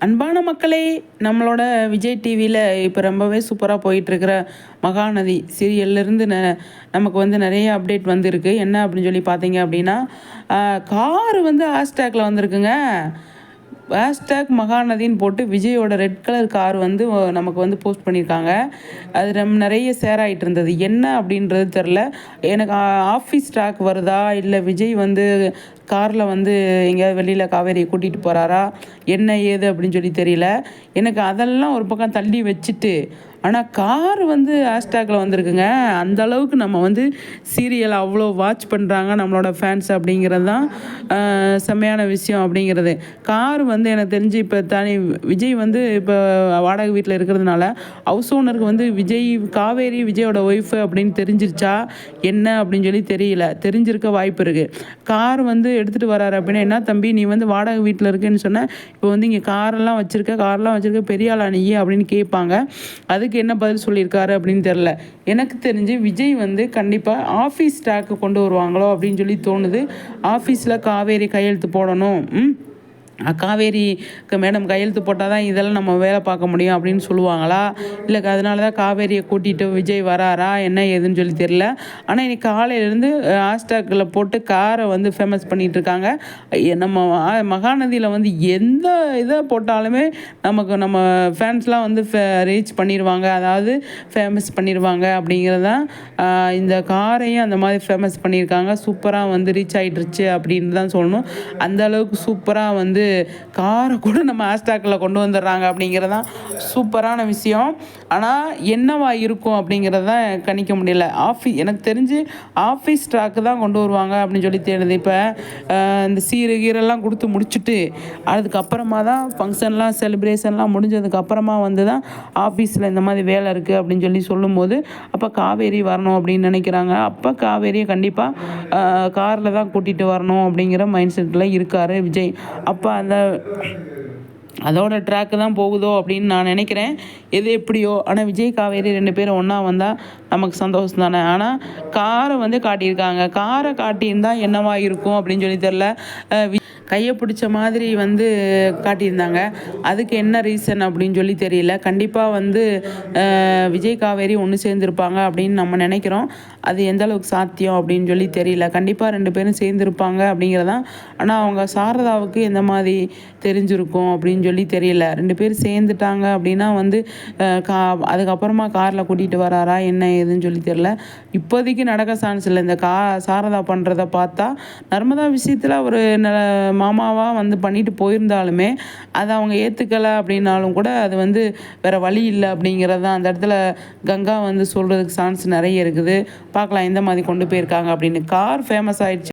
அன்பான மக்களே, நம்மளோட விஜய் டிவியில் இப்போ ரொம்பவே சூப்பராக போயிட்டுருக்கிற மகாநதி சீரியல்லேருந்து நமக்கு வந்து நிறைய அப்டேட் வந்திருக்கு. என்ன அப்படின்னு சொல்லி பார்த்தீங்க அப்படின்னா, காரு வந்து ஹேஷ்டேக்கில் வந்திருக்குங்க. ஹேஷ்டேக் மகாநதின்னு போட்டு விஜயோட ரெட் கலர் கார் வந்து நமக்கு வந்து போஸ்ட் பண்ணியிருக்காங்க. அது நிறைய ஷேர் ஆகிட்டு இருந்தது. என்ன அப்படின்றது தெரில. எனக்கு ஆஃபீஸ் ட்ராக் வருதா, இல்லை விஜய் வந்து காரில் வந்து எங்கேயாவது வெளியில் காவேரியை கூட்டிகிட்டு போகிறாரா, என்ன ஏது அப்படின்னு சொல்லி தெரியல. எனக்கு அதெல்லாம் ஒரு பக்கம் தள்ளி வச்சுட்டு, ஆனால் கார் வந்து ஹேஷ்டேக்கில் வந்திருக்குங்க. அந்த அளவுக்கு நம்ம வந்து சீரியல் அவ்வளோ வாட்ச் பண்ணுறாங்க நம்மளோட ஃபேன்ஸ் அப்படிங்கிறது தான் செம்மையான விஷயம் அப்படிங்கிறது. கார் வந்து எனக்கு தெரிஞ்சு இப்போ தனி விஜய் வந்து இப்போ வாடகை வீட்டில் இருக்கிறதுனால ஹவுஸ் ஓனருக்கு வந்து காவேரி விஜயோட ஒய்ஃபு அப்படின்னு தெரிஞ்சிருச்சா என்ன அப்படின்னு சொல்லி தெரியல. தெரிஞ்சிருக்க வாய்ப்பு இருக்குது. கார் வந்து எடுத்துகிட்டு வராரு அப்படின்னா, என்ன தம்பி நீ வந்து வாடகை வீட்டில் இருக்கேன்னு சொன்ன, இப்போ வந்து இங்கே காரெல்லாம் வச்சுருக்க பெரிய ஆளா நீ அப்படின்னு கேட்பாங்க. அதுக்கு என்ன பதில் சொல்லியிருக்காரு அப்படின்னு தெரில. எனக்கு தெரிஞ்சு விஜய் வந்து கண்டிப்பாக ஆஃபீஸ் ஸ்டாக்கு கொண்டு வருவாங்களோ அப்படின்னு சொல்லி தோணுது. ஆஃபீஸில் காவேரி கையெழுத்து போடணும், காவேரிக்கு மேடம் கையெழுத்து போட்டால் தான் இதெல்லாம் நம்ம வேலை பார்க்க முடியும் அப்படின்னு சொல்லுவாங்களா, இல்லை அதனால தான் காவேரியை கூட்டிகிட்டு விஜய் வராரா என்ன ஏதுன்னு சொல்லி தெரியல. ஆனால் இன்றைக்கி காலையிலேருந்து ஹேஷ்டேக்கில் போட்டு காரை வந்து ஃபேமஸ் பண்ணிகிட்ருக்காங்க. நம்ம மகாநதியில் வந்து எந்த இதை போட்டாலுமே நம்ம ஃபேன்ஸ்லாம் வந்து ரீச் பண்ணிடுவாங்க, அதாவது ஃபேமஸ் பண்ணிடுவாங்க அப்படிங்கிறது தான். இந்த காரையும் அந்த மாதிரி ஃபேமஸ் பண்ணியிருக்காங்க. சூப்பராக வந்து ரீச் ஆகிட்டுருச்சு அப்படின்னு தான் சொல்லணும். அந்த அளவுக்கு சூப்பராக வந்து காரை கூட நம்ம ஹேஷ்டேக்கில் கொண்டு வந்துடுறாங்க அப்படிங்கிறதான் சூப்பரான விஷயம். ஆனால் என்னவா இருக்கும் அப்படிங்கிறது தான் கணிக்க முடியல. எனக்கு தெரிஞ்சு ஆஃபீஸ் ட்ராக்கு தான் கொண்டு வருவாங்க அப்படின்னு சொல்லி தேடுது. இப்போ இந்த கீரெல்லாம் கொடுத்து முடிச்சுட்டு அதுக்கப்புறமா தான் ஃபங்க்ஷன்லாம் செலிப்ரேஷன்லாம் முடிஞ்சதுக்கப்புறமா வந்து தான் ஆஃபீஸில் இந்த மாதிரி வேலை இருக்குது அப்படின்னு சொல்லி சொல்லும்போது அப்போ காவேரி வரணும் அப்படின்னு நினைக்கிறாங்க. அப்போ காவேரியை கண்டிப்பாக காரில் தான் கூட்டிகிட்டு வரணும் அப்படிங்கிற மைண்ட் செட்டில் இருக்கார் விஜய். அப்போ அதோட ட்ராக்கு தான் போகுதோ அப்படின்னு நான் நினைக்கிறேன். எது எப்படியோ, ஆனால் விஜய் காவேரி 2 பேரும் ஒன்றா வந்தால் நமக்கு சந்தோஷம் தானே. ஆனால் காரை வந்து காட்டியிருக்காங்க. காரை காட்டியிருந்தால் என்னவா இருக்கும் அப்படின்னு சொல்லி தெரில. கையை பிடிச்ச மாதிரி வந்து காட்டியிருந்தாங்க. அதுக்கு என்ன ரீசன் அப்படின்னு சொல்லி தெரியல. கண்டிப்பாக வந்து விஜய் காவேரி ஒன்று சேர்ந்துருப்பாங்க அப்படின்னு நம்ம நினைக்கிறோம். அது எந்த அளவுக்கு சாத்தியம் அப்படின்னு சொல்லி தெரியல. கண்டிப்பாக 2 பேரும் சேர்ந்துருப்பாங்க அப்படிங்கிறதான். ஆனால் அவங்க சாரதாவுக்கு எந்த மாதிரி தெரிஞ்சிருக்கும் அப்படின்னு சொல்லி தெரியல. 2 பேர் சேர்ந்துட்டாங்க அப்படின்னா வந்து அதுக்கப்புறமா காரில் கூட்டிகிட்டு வராரா என்ன ஏதுன்னு சொல்லி தெரியல. இப்போதைக்கு நடக்க சான்ஸ் இல்லை. இந்த சாரதா பண்ணுறத பார்த்தா நர்மதா விஷயத்தில் ஒரு மாமாவாக வந்து பண்ணிட்டு போயிருந்தாலுமே அதை அவங்க ஏற்றுக்கலை அப்படின்னாலும் கூட அது வந்து வேறு வழி இல்லை அப்படிங்கிறது தான். அந்த இடத்துல கங்கா வந்து சொல்கிறதுக்கு சான்ஸ் நிறைய இருக்குது. பார்க்கலாம் எந்த மாதிரி கொண்டு போயிருக்காங்க அப்படின்னு. கார் ஃபேமஸ் ஆயிடுச்சு.